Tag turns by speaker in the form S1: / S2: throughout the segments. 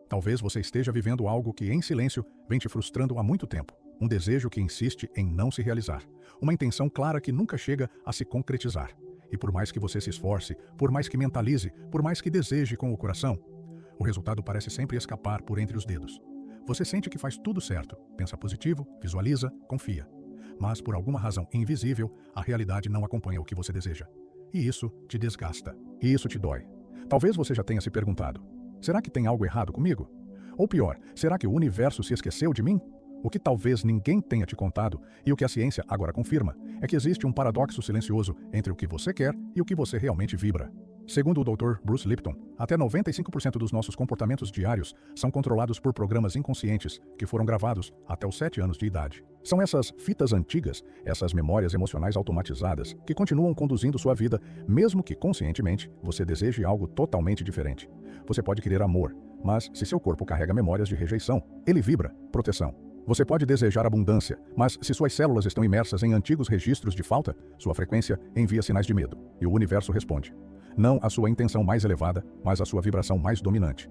S1: Talvez você esteja vivendo algo que, em silêncio, vem te frustrando há muito tempo. Um desejo que insiste em não se realizar. Uma intenção clara que nunca chega a se concretizar. E por mais que você se esforce, por mais que mentalize, por mais que deseje com o coração, o resultado parece sempre escapar por entre os dedos. Você sente que faz tudo certo, pensa positivo, visualiza, confia. Mas, por alguma razão invisível, a realidade não acompanha o que você deseja. E isso te desgasta. E isso te dói. Talvez você já tenha se perguntado: será que tem algo errado comigo? Ou pior, será que o universo se esqueceu de mim? O que talvez ninguém tenha te contado, e o que a ciência agora confirma, é que existe um paradoxo silencioso entre o que você quer e o que você realmente vibra. Segundo o Dr. Bruce Lipton, até 95% dos nossos comportamentos diários são controlados por programas inconscientes que foram gravados até os 7 anos de idade. São essas fitas antigas, essas memórias emocionais automatizadas, que continuam conduzindo sua vida, mesmo que conscientemente você deseje algo totalmente diferente. Você pode querer amor, mas se seu corpo carrega memórias de rejeição, ele vibra proteção. Você pode desejar abundância, mas se suas células estão imersas em antigos registros de falta, sua frequência envia sinais de medo, e o universo responde. Não a sua intenção mais elevada, mas a sua vibração mais dominante.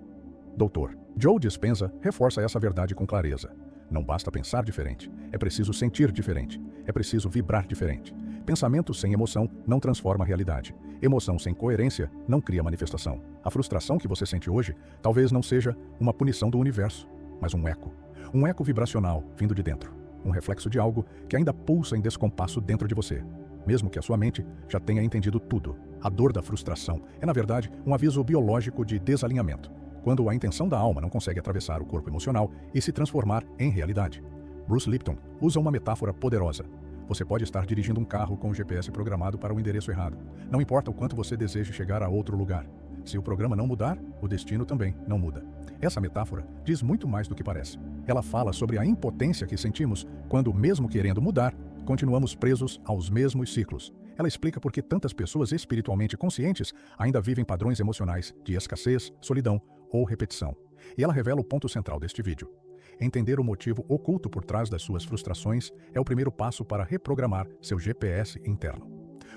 S1: Dr. Joe Dispenza reforça essa verdade com clareza. Não basta pensar diferente, é preciso sentir diferente, é preciso vibrar diferente. Pensamento sem emoção não transforma a realidade. Emoção sem coerência não cria manifestação. A frustração que você sente hoje talvez não seja uma punição do universo, mas um eco. Um eco vibracional vindo de dentro. Um reflexo de algo que ainda pulsa em descompasso dentro de você. Mesmo que a sua mente já tenha entendido tudo. A dor da frustração é, na verdade, um aviso biológico de desalinhamento, quando a intenção da alma não consegue atravessar o corpo emocional e se transformar em realidade. Bruce Lipton usa uma metáfora poderosa. Você pode estar dirigindo um carro com o GPS programado para o endereço errado. Não importa o quanto você deseje chegar a outro lugar. Se o programa não mudar, o destino também não muda. Essa metáfora diz muito mais do que parece. Ela fala sobre a impotência que sentimos quando, mesmo querendo mudar, continuamos presos aos mesmos ciclos. Ela explica por que tantas pessoas espiritualmente conscientes ainda vivem padrões emocionais de escassez, solidão ou repetição. E ela revela o ponto central deste vídeo. Entender o motivo oculto por trás das suas frustrações é o primeiro passo para reprogramar seu GPS interno.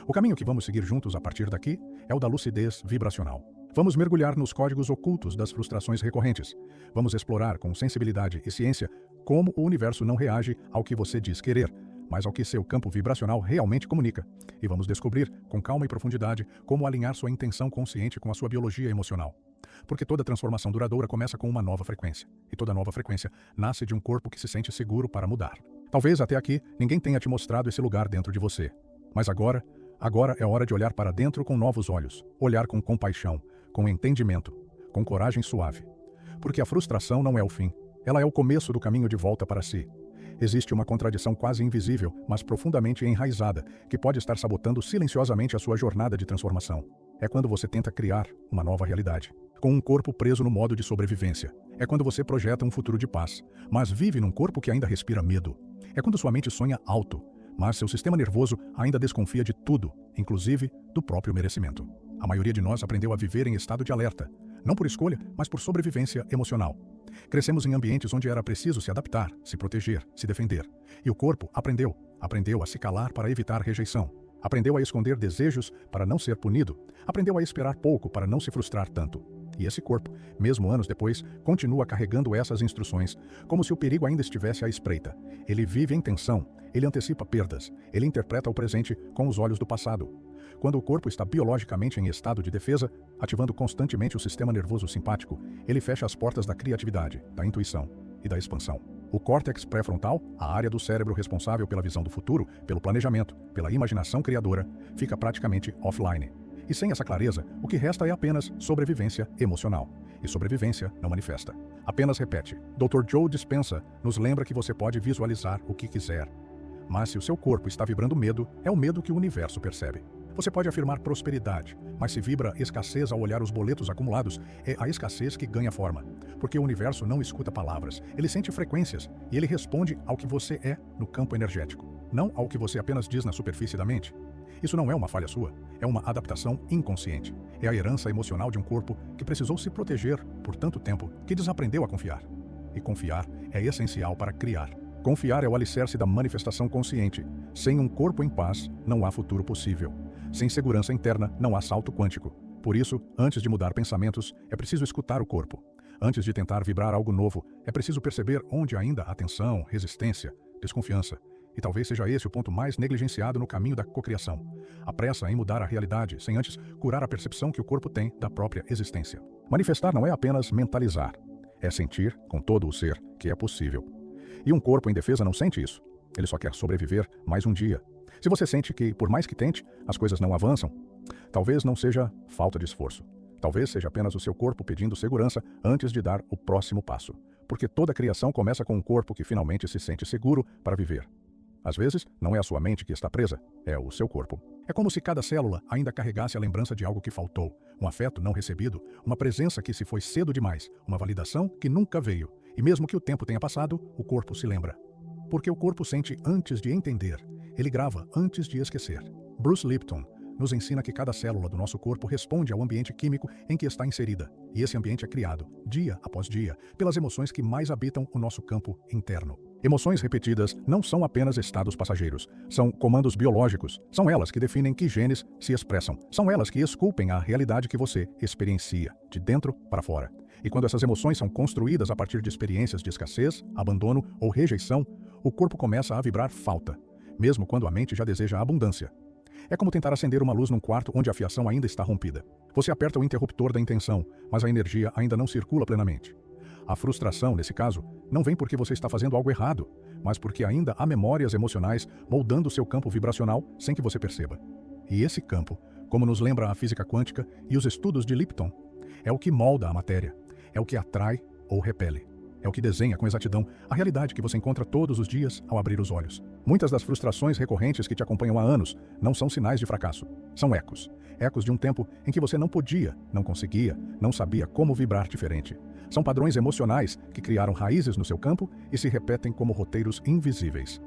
S1: O caminho que vamos seguir juntos a partir daqui é o da lucidez vibracional. Vamos mergulhar nos códigos ocultos das frustrações recorrentes. Vamos explorar com sensibilidade e ciência como o universo não reage ao que você diz querer, mas ao que seu campo vibracional realmente comunica. E vamos descobrir, com calma e profundidade, como alinhar sua intenção consciente com a sua biologia emocional. Porque toda transformação duradoura começa com uma nova frequência. E toda nova frequência nasce de um corpo que se sente seguro para mudar. Talvez até aqui ninguém tenha te mostrado esse lugar dentro de você. Mas agora é hora de olhar para dentro com novos olhos. Olhar com compaixão, com entendimento, com coragem suave. Porque a frustração não é o fim. Ela é o começo do caminho de volta para si. Existe uma contradição quase invisível, mas profundamente enraizada, que pode estar sabotando silenciosamente a sua jornada de transformação. É quando você tenta criar uma nova realidade, com um corpo preso no modo de sobrevivência. É quando você projeta um futuro de paz, mas vive num corpo que ainda respira medo. É quando sua mente sonha alto, mas seu sistema nervoso ainda desconfia de tudo, inclusive do próprio merecimento. A maioria de nós aprendeu a viver em estado de alerta, não por escolha, mas por sobrevivência emocional. Crescemos em ambientes onde era preciso se adaptar, se proteger, se defender. E o corpo aprendeu a se calar para evitar rejeição. Aprendeu a esconder desejos para não ser punido. Aprendeu a esperar pouco para não se frustrar tanto. E esse corpo, mesmo anos depois, continua carregando essas instruções, como se o perigo ainda estivesse à espreita. Ele vive em tensão, ele antecipa perdas, ele interpreta o presente com os olhos do passado. Quando o corpo está biologicamente em estado de defesa, ativando constantemente o sistema nervoso simpático, ele fecha as portas da criatividade, da intuição e da expansão. O córtex pré-frontal, a área do cérebro responsável pela visão do futuro, pelo planejamento, pela imaginação criadora, fica praticamente offline. E sem essa clareza, o que resta é apenas sobrevivência emocional. E sobrevivência não manifesta. Apenas repete. Dr. Joe Dispenza nos lembra que você pode visualizar o que quiser. Mas se o seu corpo está vibrando medo, é o medo que o universo percebe. Você pode afirmar prosperidade, mas se vibra escassez ao olhar os boletos acumulados, é a escassez que ganha forma. Porque o universo não escuta palavras, ele sente frequências e ele responde ao que você é no campo energético, não ao que você apenas diz na superfície da mente. Isso não é uma falha sua, é uma adaptação inconsciente. É a herança emocional de um corpo que precisou se proteger por tanto tempo que desaprendeu a confiar. E confiar é essencial para criar. Confiar é o alicerce da manifestação consciente. Sem um corpo em paz, não há futuro possível. Sem segurança interna, não há salto quântico. Por isso, antes de mudar pensamentos, é preciso escutar o corpo. Antes de tentar vibrar algo novo, é preciso perceber onde ainda há tensão, resistência, desconfiança. E talvez seja esse o ponto mais negligenciado no caminho da cocriação. A pressa em mudar a realidade, sem antes curar a percepção que o corpo tem da própria existência. Manifestar não é apenas mentalizar. É sentir, com todo o ser, que é possível. E um corpo em defesa não sente isso. Ele só quer sobreviver mais um dia. Se você sente que, por mais que tente, as coisas não avançam, talvez não seja falta de esforço. Talvez seja apenas o seu corpo pedindo segurança antes de dar o próximo passo. Porque toda criação começa com um corpo que finalmente se sente seguro para viver. Às vezes, não é a sua mente que está presa, é o seu corpo. É como se cada célula ainda carregasse a lembrança de algo que faltou, um afeto não recebido, uma presença que se foi cedo demais, uma validação que nunca veio. E mesmo que o tempo tenha passado, o corpo se lembra. Porque o corpo sente antes de entender, ele grava antes de esquecer. Bruce Lipton nos ensina que cada célula do nosso corpo responde ao ambiente químico em que está inserida, e esse ambiente é criado, dia após dia, pelas emoções que mais habitam o nosso campo interno. Emoções repetidas não são apenas estados passageiros, são comandos biológicos, são elas que definem que genes se expressam, são elas que esculpem a realidade que você experiencia, de dentro para fora. E quando essas emoções são construídas a partir de experiências de escassez, abandono ou rejeição, o corpo começa a vibrar falta, mesmo quando a mente já deseja abundância. É como tentar acender uma luz num quarto onde a fiação ainda está rompida. Você aperta o interruptor da intenção, mas a energia ainda não circula plenamente. A frustração, nesse caso, não vem porque você está fazendo algo errado, mas porque ainda há memórias emocionais moldando seu campo vibracional sem que você perceba. E esse campo, como nos lembra a física quântica e os estudos de Lipton, é o que molda a matéria, é o que atrai ou repele. É o que desenha com exatidão a realidade que você encontra todos os dias ao abrir os olhos. Muitas das frustrações recorrentes que te acompanham há anos não são sinais de fracasso. São ecos. Ecos de um tempo em que você não podia, não conseguia, não sabia como vibrar diferente. São padrões emocionais que criaram raízes no seu campo e se repetem como roteiros invisíveis.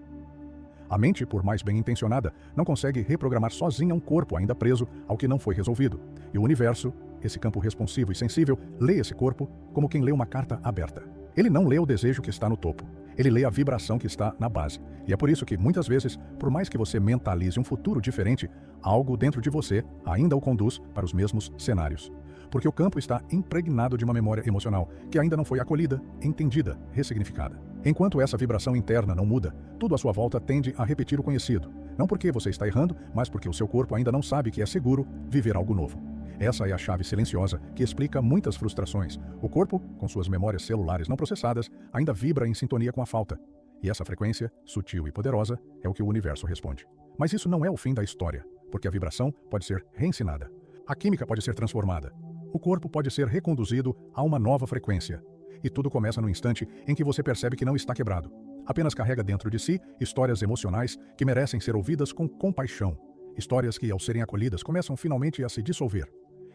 S1: A mente, por mais bem intencionada, não consegue reprogramar sozinha um corpo ainda preso ao que não foi resolvido. E o universo, esse campo responsivo e sensível, lê esse corpo como quem lê uma carta aberta. Ele não lê o desejo que está no topo, ele lê a vibração que está na base. E é por isso que, muitas vezes, por mais que você mentalize um futuro diferente, algo dentro de você ainda o conduz para os mesmos cenários. Porque o campo está impregnado de uma memória emocional que ainda não foi acolhida, entendida, ressignificada. Enquanto essa vibração interna não muda, tudo à sua volta tende a repetir o conhecido. Não porque você está errando, mas porque o seu corpo ainda não sabe que é seguro viver algo novo. Essa é a chave silenciosa que explica muitas frustrações. O corpo, com suas memórias celulares não processadas, ainda vibra em sintonia com a falta. E essa frequência, sutil e poderosa, é o que o universo responde. Mas isso não é o fim da história, porque a vibração pode ser reensinada. A química pode ser transformada. O corpo pode ser reconduzido a uma nova frequência. E tudo começa no instante em que você percebe que não está quebrado. Apenas carrega dentro de si histórias emocionais que merecem ser ouvidas com compaixão. Histórias que, ao serem acolhidas, começam finalmente a se dissolver.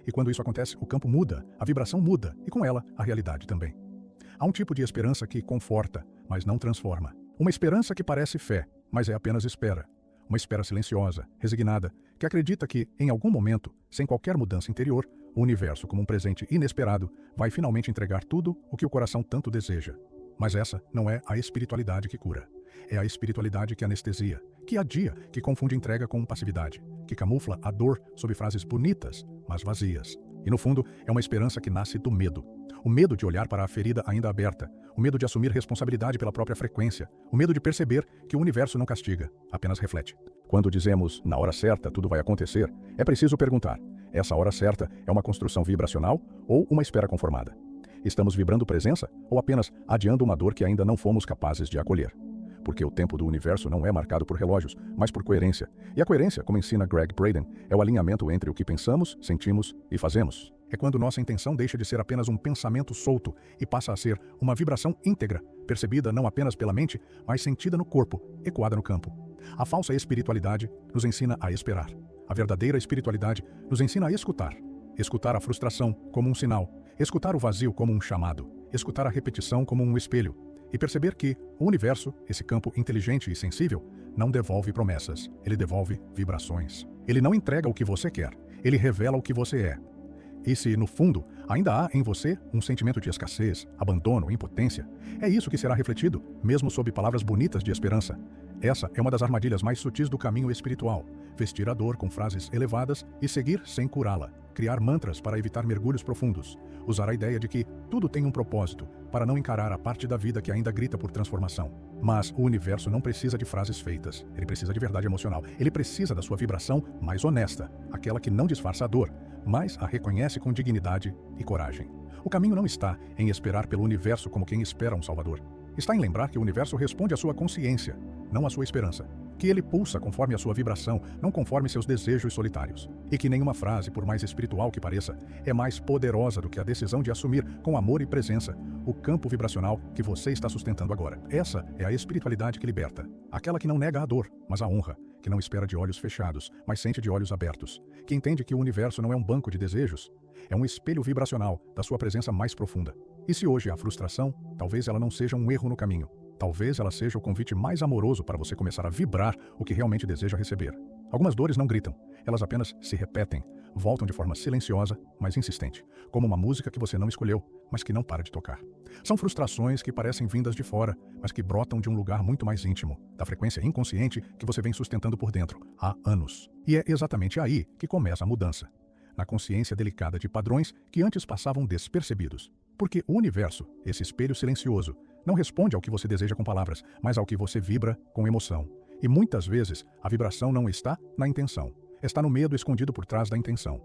S1: E quando isso acontece, o campo muda, a vibração muda, e com ela, a realidade também. Há um tipo de esperança que conforta, mas não transforma. Uma esperança que parece fé, mas é apenas espera. Uma espera silenciosa, resignada, que acredita que, em algum momento, sem qualquer mudança interior, o universo, como um presente inesperado, vai finalmente entregar tudo o que o coração tanto deseja. Mas essa não é a espiritualidade que cura. É a espiritualidade que anestesia, que adia, que confunde entrega com passividade, que camufla a dor sob frases bonitas, mas vazias. E no fundo, é uma esperança que nasce do medo. O medo de olhar para a ferida ainda aberta, o medo de assumir responsabilidade pela própria frequência, o medo de perceber que o universo não castiga, apenas reflete. Quando dizemos, na hora certa tudo vai acontecer, é preciso perguntar, essa hora certa é uma construção vibracional ou uma espera conformada? Estamos vibrando presença ou apenas adiando uma dor que ainda não fomos capazes de acolher? Porque o tempo do universo não é marcado por relógios, mas por coerência. E a coerência, como ensina Greg Braden, é o alinhamento entre o que pensamos, sentimos e fazemos. É quando nossa intenção deixa de ser apenas um pensamento solto e passa a ser uma vibração íntegra, percebida não apenas pela mente, mas sentida no corpo, ecoada no campo. A falsa espiritualidade nos ensina a esperar. A verdadeira espiritualidade nos ensina a escutar. Escutar a frustração como um sinal, escutar o vazio como um chamado, escutar a repetição como um espelho, e perceber que o universo, esse campo inteligente e sensível, não devolve promessas, ele devolve vibrações. Ele não entrega o que você quer, ele revela o que você é. E se, no fundo, Ainda há em você um sentimento de escassez, abandono, impotência. É isso que será refletido, mesmo sob palavras bonitas de esperança. Essa é uma das armadilhas mais sutis do caminho espiritual. Vestir a dor com frases elevadas e seguir sem curá-la. Criar mantras para evitar mergulhos profundos. Usar a ideia de que tudo tem um propósito, para não encarar a parte da vida que ainda grita por transformação. Mas o universo não precisa de frases feitas. Ele precisa de verdade emocional. Ele precisa da sua vibração mais honesta, aquela que não disfarça a dor, mas a reconhece com dignidade e coragem. O caminho não está em esperar pelo universo como quem espera um salvador. Está em lembrar que o universo responde à sua consciência, não à sua esperança. Que ele pulsa conforme a sua vibração, não conforme seus desejos solitários. E que nenhuma frase, por mais espiritual que pareça, é mais poderosa do que a decisão de assumir com amor e presença o campo vibracional que você está sustentando agora. Essa é a espiritualidade que liberta. Aquela que não nega a dor, mas a honra. Que não espera de olhos fechados, mas sente de olhos abertos. Que entende que o universo não é um banco de desejos, é um espelho vibracional da sua presença mais profunda. E se hoje há frustração, talvez ela não seja um erro no caminho. Talvez ela seja o convite mais amoroso para você começar a vibrar o que realmente deseja receber. Algumas dores não gritam, elas apenas se repetem, voltam de forma silenciosa, mas insistente, como uma música que você não escolheu, mas que não para de tocar. São frustrações que parecem vindas de fora, mas que brotam de um lugar muito mais íntimo, da frequência inconsciente que você vem sustentando por dentro, há anos. E é exatamente aí que começa a mudança. Na consciência delicada de padrões que antes passavam despercebidos. Porque o universo, esse espelho silencioso, não responde ao que você deseja com palavras, mas ao que você vibra com emoção. E muitas vezes, a vibração não está na intenção. Está no medo escondido por trás da intenção.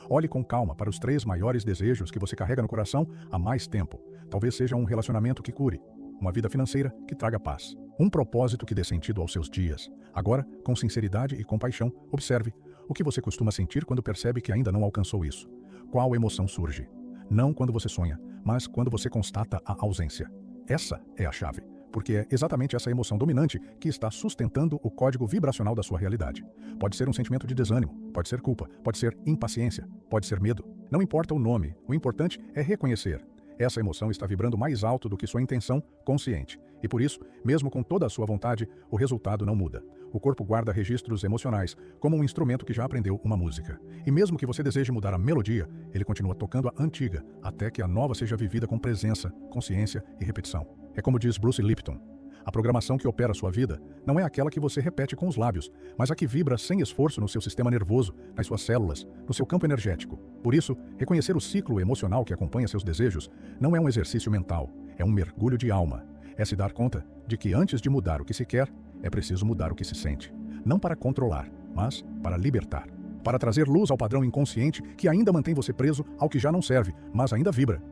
S1: Olhe com calma para os 3 maiores desejos que você carrega no coração há mais tempo. Talvez seja um relacionamento que cure, uma vida financeira que traga paz, um propósito que dê sentido aos seus dias. Agora, com sinceridade e compaixão, observe o que você costuma sentir quando percebe que ainda não alcançou isso. Qual emoção surge? Não quando você sonha, mas quando você constata a ausência. Essa é a chave, porque é exatamente essa emoção dominante que está sustentando o código vibracional da sua realidade. Pode ser um sentimento de desânimo, pode ser culpa, pode ser impaciência, pode ser medo. Não importa o nome, o importante é reconhecer. Essa emoção está vibrando mais alto do que sua intenção consciente. E por isso, mesmo com toda a sua vontade, o resultado não muda. O corpo guarda registros emocionais, como um instrumento que já aprendeu uma música. E mesmo que você deseje mudar a melodia, ele continua tocando a antiga, até que a nova seja vivida com presença, consciência e repetição. É como diz Bruce Lipton: a programação que opera a sua vida não é aquela que você repete com os lábios, mas a que vibra sem esforço no seu sistema nervoso, nas suas células, no seu campo energético. Por isso, reconhecer o ciclo emocional que acompanha seus desejos não é um exercício mental, é um mergulho de alma. É se dar conta de que antes de mudar o que se quer, é preciso mudar o que se sente. Não para controlar, mas para libertar. Para trazer luz ao padrão inconsciente que ainda mantém você preso ao que já não serve, mas ainda vibra.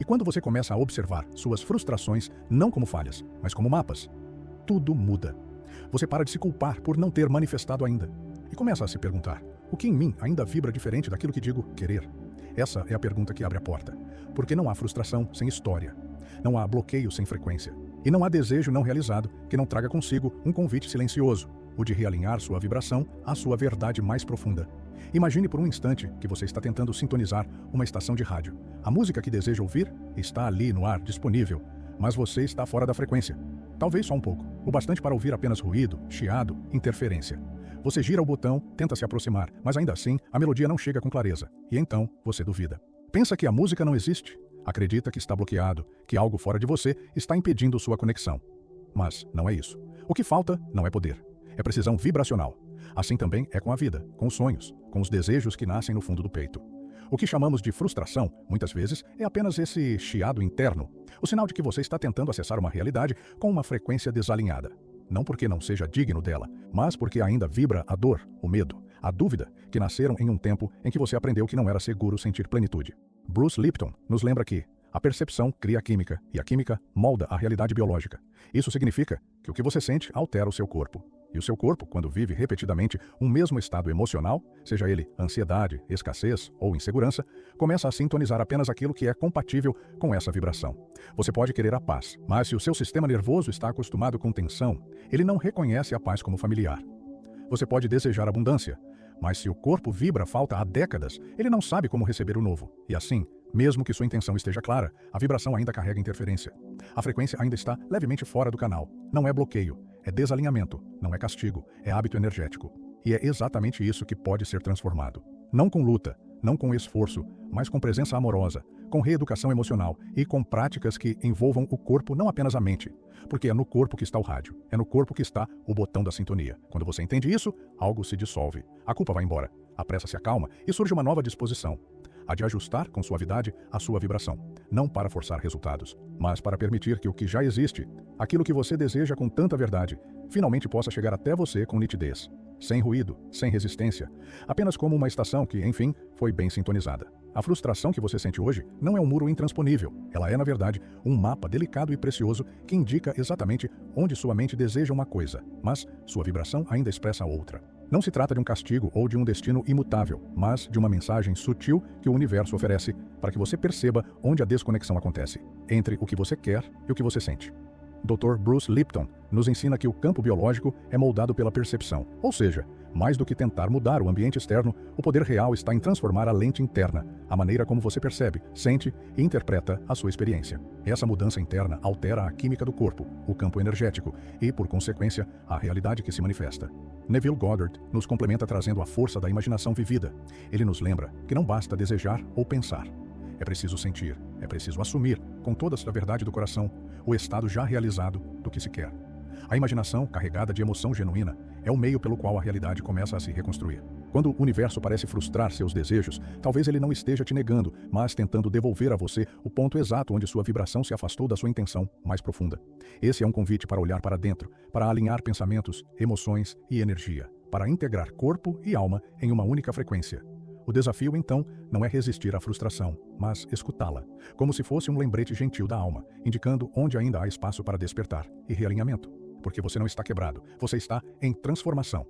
S1: E quando você começa a observar suas frustrações não como falhas, mas como mapas, tudo muda. Você para de se culpar por não ter manifestado ainda. E começa a se perguntar: o que em mim ainda vibra diferente daquilo que digo querer? Essa é a pergunta que abre a porta. Porque não há frustração sem história. Não há bloqueio sem frequência. E não há desejo não realizado que não traga consigo um convite silencioso, o de realinhar sua vibração à sua verdade mais profunda. Imagine por um instante que você está tentando sintonizar uma estação de rádio. A música que deseja ouvir está ali no ar, disponível, mas você está fora da frequência. Talvez só um pouco, o bastante para ouvir apenas ruído, chiado, interferência. Você gira o botão, tenta se aproximar, mas ainda assim a melodia não chega com clareza. E então você duvida. Pensa que a música não existe? Acredita que está bloqueado, que algo fora de você está impedindo sua conexão. Mas não é isso. O que falta não é poder. É precisão vibracional. Assim também é com a vida, com os sonhos, com os desejos que nascem no fundo do peito. O que chamamos de frustração, muitas vezes, é apenas esse chiado interno, o sinal de que você está tentando acessar uma realidade com uma frequência desalinhada. Não porque não seja digno dela, mas porque ainda vibra a dor, o medo, a dúvida, que nasceram em um tempo em que você aprendeu que não era seguro sentir plenitude. Bruce Lipton nos lembra que a percepção cria a química, e a química molda a realidade biológica. Isso significa que o que você sente altera o seu corpo. E o seu corpo, quando vive repetidamente um mesmo estado emocional, seja ele ansiedade, escassez ou insegurança, começa a sintonizar apenas aquilo que é compatível com essa vibração. Você pode querer a paz, mas se o seu sistema nervoso está acostumado com tensão, ele não reconhece a paz como familiar. Você pode desejar abundância, mas se o corpo vibra falta há décadas, ele não sabe como receber o novo. E assim, mesmo que sua intenção esteja clara, a vibração ainda carrega interferência. A frequência ainda está levemente fora do canal. Não é bloqueio, é desalinhamento, não é castigo, é hábito energético. E é exatamente isso que pode ser transformado. Não com luta, não com esforço, mas com presença amorosa, com reeducação emocional e com práticas que envolvam o corpo, não apenas a mente. Porque é no corpo que está o rádio, é no corpo que está o botão da sintonia. Quando você entende isso, algo se dissolve, a culpa vai embora, a pressa se acalma e surge uma nova disposição. A de ajustar com suavidade a sua vibração, não para forçar resultados, mas para permitir que o que já existe, aquilo que você deseja com tanta verdade, finalmente possa chegar até você com nitidez, sem ruído, sem resistência, apenas como uma estação que, enfim, foi bem sintonizada. A frustração que você sente hoje não é um muro intransponível, ela é, na verdade, um mapa delicado e precioso que indica exatamente onde sua mente deseja uma coisa, mas sua vibração ainda expressa outra. Não se trata de um castigo ou de um destino imutável, mas de uma mensagem sutil que o universo oferece para que você perceba onde a desconexão acontece, entre o que você quer e o que você sente. Dr. Bruce Lipton nos ensina que o campo biológico é moldado pela percepção, ou seja, mais do que tentar mudar o ambiente externo, o poder real está em transformar a lente interna, a maneira como você percebe, sente e interpreta a sua experiência. Essa mudança interna altera a química do corpo, o campo energético e, por consequência, a realidade que se manifesta. Neville Goddard nos complementa trazendo a força da imaginação vivida. Ele nos lembra que não basta desejar ou pensar. É preciso sentir, é preciso assumir, com toda a verdade do coração, o estado já realizado do que se quer. A imaginação, carregada de emoção genuína, é o meio pelo qual a realidade começa a se reconstruir. Quando o universo parece frustrar seus desejos, talvez ele não esteja te negando, mas tentando devolver a você o ponto exato onde sua vibração se afastou da sua intenção mais profunda. Esse é um convite para olhar para dentro, para alinhar pensamentos, emoções e energia, para integrar corpo e alma em uma única frequência. O desafio, então, não é resistir à frustração, mas escutá-la, como se fosse um lembrete gentil da alma, indicando onde ainda há espaço para despertar e realinhamento. Porque você não está quebrado, você está em transformação.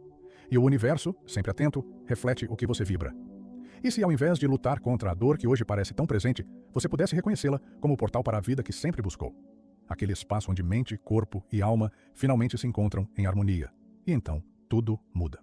S1: E o universo, sempre atento, reflete o que você vibra. E se ao invés de lutar contra a dor que hoje parece tão presente, você pudesse reconhecê-la como o portal para a vida que sempre buscou? Aquele espaço onde mente, corpo e alma finalmente se encontram em harmonia. E então, tudo muda.